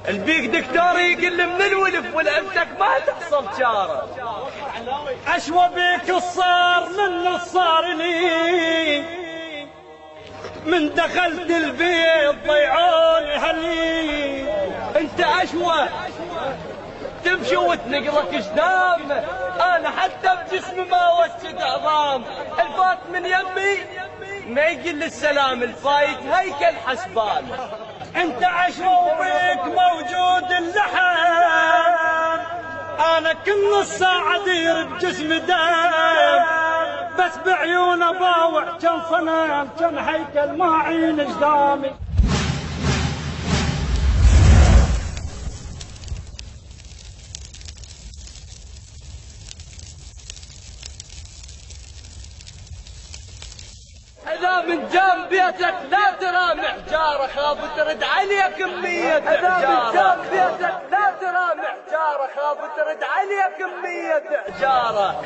البيك دكتور يقل من الولف ولعبتك ما تحصل شارة. أشوى بيك الصار من الصار لي، من دخلت البيت ضيعون هلي. انت أشوى تمشي وتنقلك جدام، انا حتى بجسمي ما وجد عظام. الفات من يمي ما يقل السلام، الفايت هيكل حسبان. انت أشوى بيك موجود اللحم، انا كل الساعة دير بجسم دام، بس بعيون باوع كان صنم كان هيكل ما عين جدامي. إذا من جنب بيتك لا ترامي حجارة، خاف ترد عليه كمية حجارة. إذا من جنب بيتك لا ترامي حجارة، خاف ترد عليه كمية حجارة.